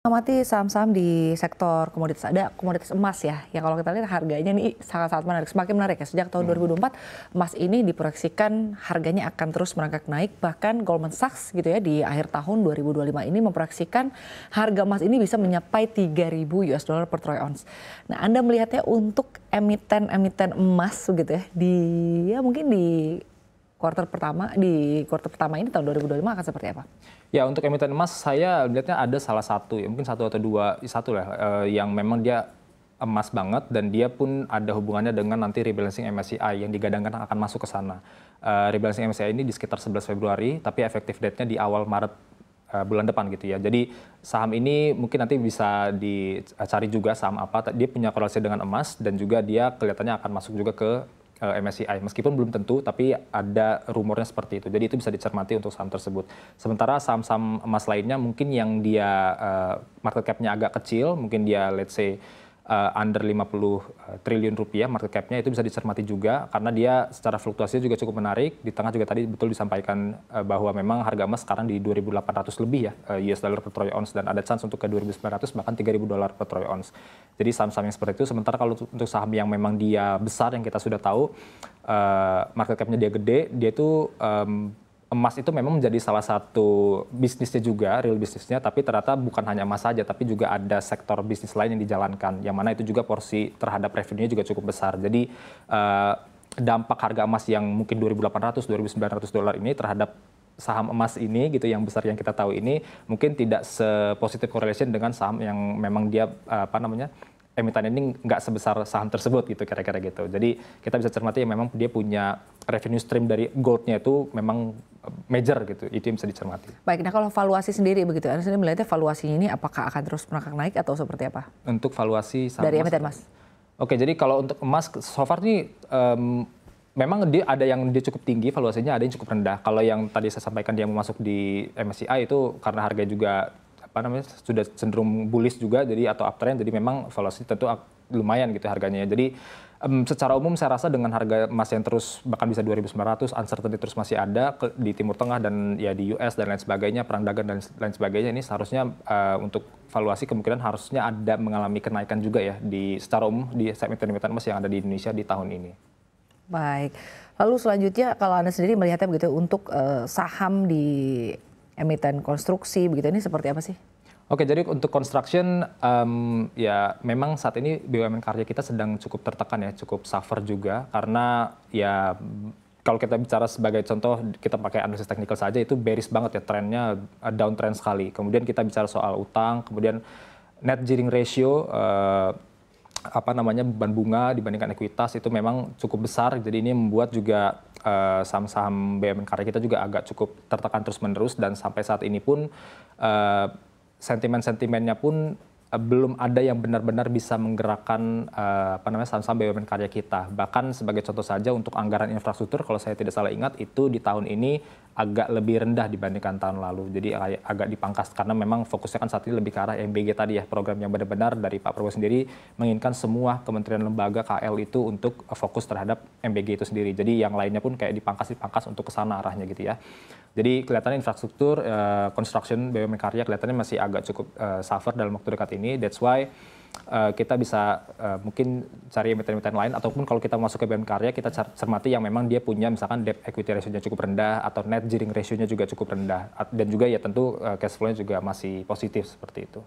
Amati saham-saham di sektor komoditas, ada komoditas emas ya, yang kalau kita lihat harganya nih sangat-sangat menarik, semakin menarik ya. Sejak tahun 2024, emas ini diproyeksikan harganya akan terus merangkak naik, bahkan Goldman Sachs gitu ya di akhir tahun 2025 ini memproyeksikan harga emas ini bisa mencapai 3.000 US dollar per troy ounce. Nah, Anda melihatnya untuk emiten-emiten emas gitu ya, mungkin di kuartal pertama ini tahun 2025 akan seperti apa? Ya, untuk emiten emas saya lihatnya ada salah satu ya, mungkin satu atau dua, satu lah yang memang dia emas banget dan dia pun ada hubungannya dengan nanti rebalancing MSCI yang digadangkan akan masuk ke sana. Rebalancing MSCI ini di sekitar 11 Februari, tapi efektif date-nya di awal Maret bulan depan gitu ya. Jadi saham ini mungkin nanti bisa dicari juga saham apa, dia punya korelasi dengan emas dan juga dia kelihatannya akan masuk juga ke MSCI, meskipun belum tentu, tapi ada rumornya seperti itu. Jadi itu bisa dicermati untuk saham tersebut. Sementara saham-saham emas lainnya mungkin yang dia market cap-nya agak kecil, mungkin dia let's say under 50 triliun rupiah market cap-nya, itu bisa dicermati juga karena dia secara fluktuasinya juga cukup menarik. Di tengah juga tadi betul disampaikan bahwa memang harga emas sekarang di 2.800 lebih ya US dollar per troy ounce dan ada chance untuk ke 2.900 bahkan 3.000 dolar per troy ounce. Jadi saham-saham yang seperti itu. Sementara kalau untuk saham yang memang dia besar yang kita sudah tahu market cap-nya dia gede, dia itu emas itu memang menjadi salah satu bisnisnya juga, real bisnisnya, tapi ternyata bukan hanya emas saja, tapi juga ada sektor bisnis lain yang dijalankan, yang mana itu juga porsi terhadap revenue-nya juga cukup besar. Jadi dampak harga emas yang mungkin 2.800, 2.900 dolar ini terhadap saham emas ini gitu yang besar yang kita tahu ini mungkin tidak sepositif correlation dengan saham yang memang dia emiten ini nggak sebesar saham tersebut gitu kira-kira gitu. Jadi kita bisa cermati yang memang dia punya revenue stream dari goldnya itu memang major gitu, itu yang bisa dicermati. Baik, nah kalau valuasi sendiri begitu, Anda sendiri melihatnya valuasinya ini apakah akan terus merangkak naik atau seperti apa? Untuk valuasi saham dari emiten emas? Oke, jadi kalau untuk emas so far nih memang dia ada yang dia cukup tinggi valuasinya, ada yang cukup rendah. Kalau yang tadi saya sampaikan dia mau masuk di MSCI itu karena harga juga sudah cenderung bullish juga jadi atau uptrend, jadi memang valuasi tentu lumayan gitu harganya. Jadi secara umum saya rasa dengan harga emas yang terus bahkan bisa 2.900, uncertainty terus masih ada di Timur Tengah dan ya di US dan lain sebagainya, perang dagang dan lain sebagainya, ini seharusnya untuk valuasi kemungkinan harusnya ada mengalami kenaikan juga ya di secara umum di emiten-emiten emas yang ada di Indonesia di tahun ini. Baik, lalu selanjutnya kalau Anda sendiri melihatnya begitu untuk saham di emiten konstruksi begitu, ini seperti apa sih? Oke, jadi untuk construction ya memang saat ini BUMN karya kita sedang cukup tertekan ya, cukup suffer juga karena ya kalau kita bicara sebagai contoh kita pakai analisis teknikal saja itu bearish banget ya, trennya downtrend sekali. Kemudian kita bicara soal utang, kemudian net gearing ratio beban bunga dibandingkan ekuitas itu memang cukup besar. Jadi ini membuat juga saham-saham BUMN karya kita juga agak cukup tertekan terus-menerus dan sampai saat ini pun sentimen-sentimennya pun belum ada yang benar-benar bisa menggerakkan saham-saham BUMN karya kita. Bahkan sebagai contoh saja untuk anggaran infrastruktur kalau saya tidak salah ingat itu di tahun ini agak lebih rendah dibandingkan tahun lalu. Jadi agak dipangkas karena memang fokusnya kan saat ini lebih ke arah MBG tadi ya, program yang benar-benar dari Pak Prabowo sendiri menginginkan semua kementerian lembaga KL itu untuk fokus terhadap MBG itu sendiri. Jadi yang lainnya pun kayak dipangkas untuk ke sana arahnya gitu ya. Jadi kelihatannya infrastruktur, construction, BUMN karya kelihatannya masih agak cukup suffer dalam waktu dekat ini. That's why kita bisa mungkin cari emiten-emiten lain ataupun kalau kita masuk ke BUMN karya kita cermati yang memang dia punya misalkan debt equity ratio-nya cukup rendah atau net gearing ratio-nya juga cukup rendah dan juga ya tentu cash flow-nya juga masih positif seperti itu.